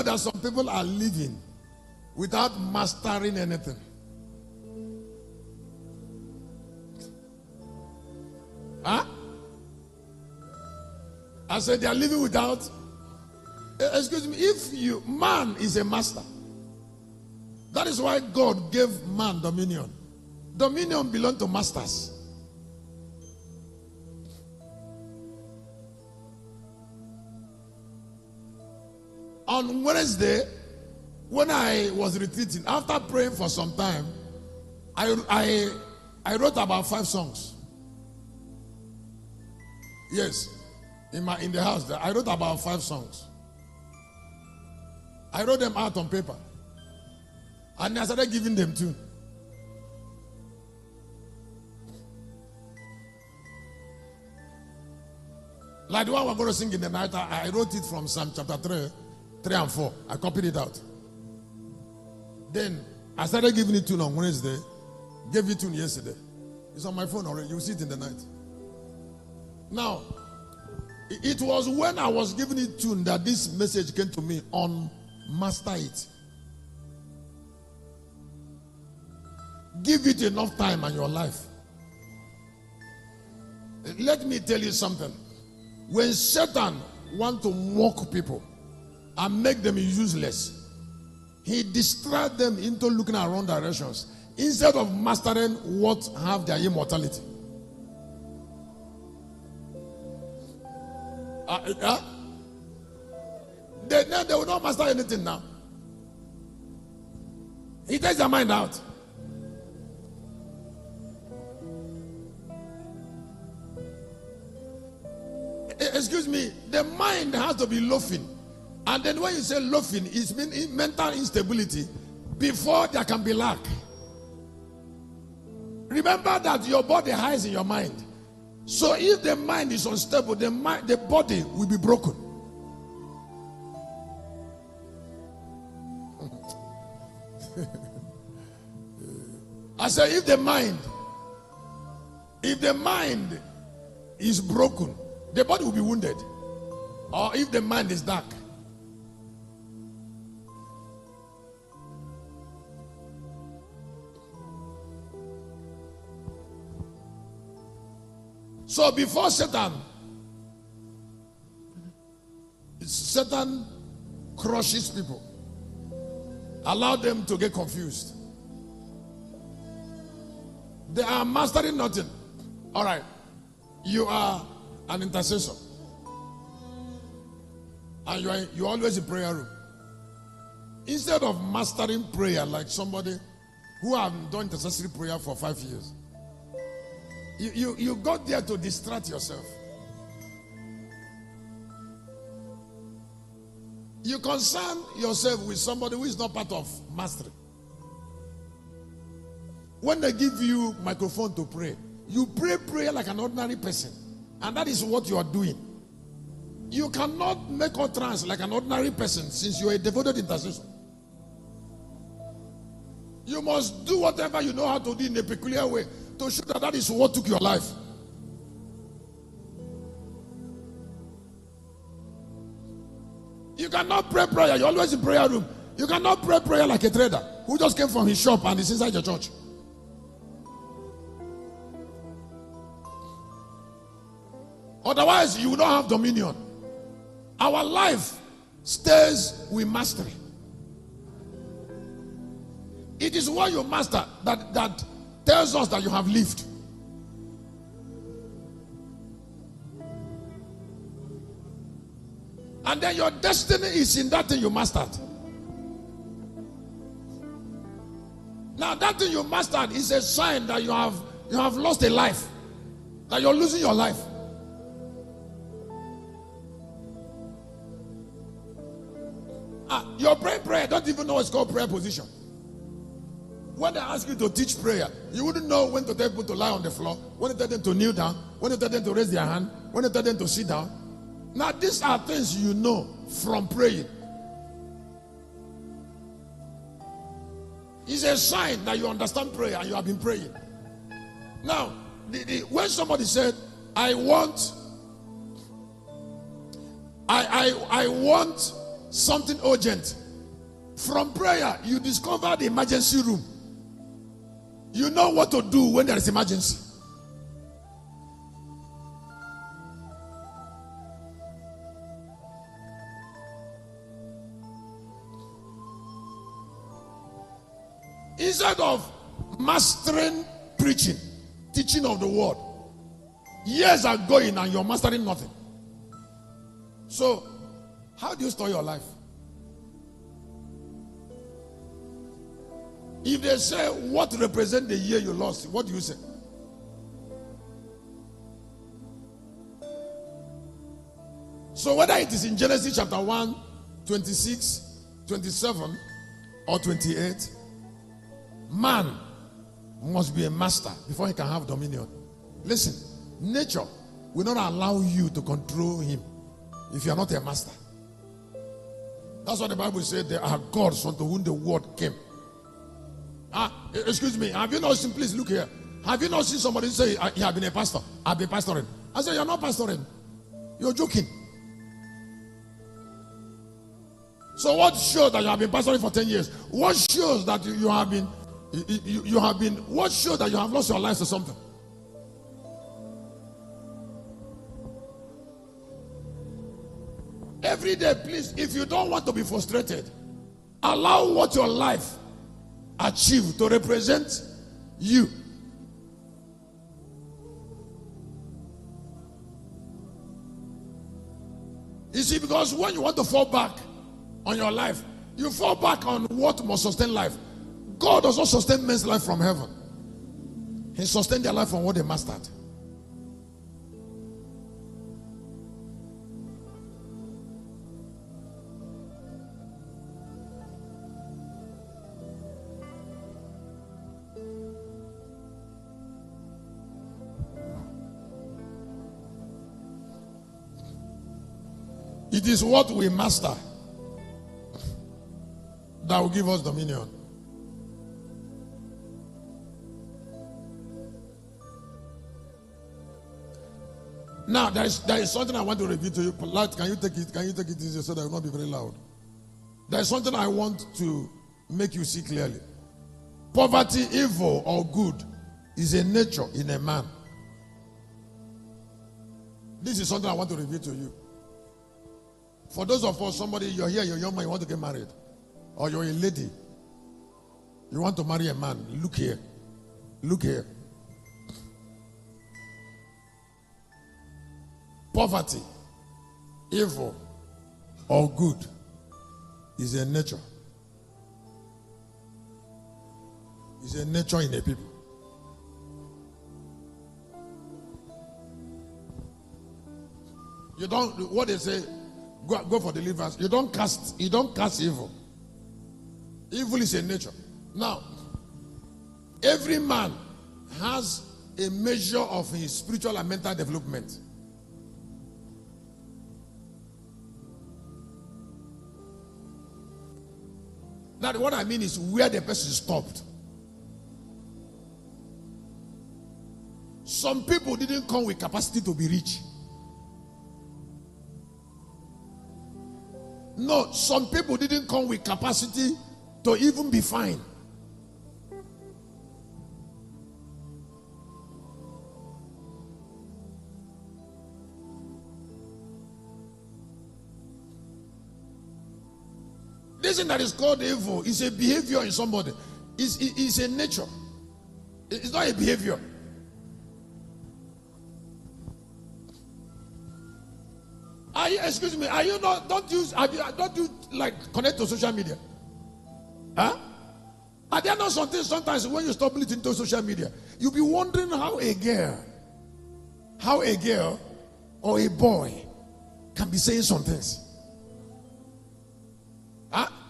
know that some people are living without mastering anything? Huh? I said they are living without. Excuse me, if man is a master, that is why God gave man dominion. Dominion belongs to masters. On Wednesday, when I was retreating, after praying for some time, I wrote about 5 songs. Yes, in the house there, I wrote about 5 songs. I wrote them out on paper, and I started giving them tune. Like the one we're going to sing in the night, I wrote it from Psalm chapter 3 and 4. I copied it out. Then I started giving it tune on Wednesday. Gave it tune yesterday. It's on my phone already. You'll see it in the night. Now, it was when I was giving it tune that this message came to me on master it. Give it enough time in your life. Let me tell you something. When Satan wants to mock people and make them useless, he distracts them into looking at wrong directions instead of mastering what have their immortality. They will not master anything now. He takes their mind out. Excuse me, the mind has to be loafing. And then when you say loafing, it's mental instability before there can be lack. Remember that your body hides in your mind. So if the mind is unstable, the body will be broken. I say if the mind is broken, the body will be wounded. Or if the mind is dark. So before Satan crushes people, allow them to get confused. They are mastering nothing. All right, you are an intercessor, and you're always in prayer room. Instead of mastering prayer like somebody who have done intercessory prayer for 5 years, you got there to distract yourself. You concern yourself with somebody who is not part of mastery. When they give you microphone to pray, you pray prayer like an ordinary person. And that is what you are doing. You cannot make utterance like an ordinary person since you are a devoted intercessor. You must do whatever you know how to do in a peculiar way to show that that is what took your life. You cannot pray prayer. You're always in prayer room. You cannot pray prayer like a trader who just came from his shop and is inside your church. Otherwise, you will not have dominion. Our life stays with mastery. It is what you master that tells us that you have lived. And then your destiny is in that thing you mastered. Now that thing you mastered is a sign that you have lost a life. That you're losing your life. Your prayer don't even know what's called prayer position. When they ask you to teach prayer, you wouldn't know when to tell people to lie on the floor, when to tell them to kneel down, when to tell them to raise their hand, when to tell them to sit down. Now these are things you know from praying. It's a sign that you understand prayer and you have been praying. Now, when somebody said, I want something urgent. From prayer, you discover the emergency room. You know what to do when there is emergency. Instead of mastering preaching, teaching of the word, years are going and you're mastering nothing. So, how do you store your life? If they say what represents the year you lost, what do you say? So whether it is in Genesis chapter 1, 26, 27, or 28, man must be a master before he can have dominion. Listen, nature will not allow you to control him if you are not a master. That's what the Bible said. There are gods unto whom the word came. Excuse me, have you not seen, please look here. Have you not seen somebody say, he has been a pastor? I've been pastoring. I said, you're not pastoring. You're joking. So what shows that you have been pastoring for 10 years? What shows that you have been, what shows that you have lost your life to something? Every day, please, if you don't want to be frustrated, allow what your life achieve to represent you. You see, because when you want to fall back on your life, you fall back on what must sustain life. God does not sustain men's life from heaven. He sustained their life from what they mastered. It is what we master that will give us dominion. Now, there is something I want to reveal to you. Light, can you take it? Can you take it easy so that it will not be very loud? There is something I want to make you see clearly. Poverty, evil or good, is a nature in a man. This is something I want to reveal to you. For those of us, somebody, you're here, you're young man, you want to get married. Or you're a lady, you want to marry a man. Look here. Look here. Poverty, evil, or good is a nature. It's a nature in a people. You don't, what they say, go for deliverance. You don't cast evil. Evil is a nature. Now, every man has a measure of his spiritual and mental development. Now, what I mean is where the person stopped. Some people didn't come with capacity to be rich. No, some people didn't come with capacity to even be fine. This thing that is called evil is a behavior in somebody. It's a nature. It's not a behavior. Excuse me, are you not, don't you like connect to social media? Huh? Are there not something sometimes when you stumble into social media, you'll be wondering how a girl or a boy can be saying some things? Huh?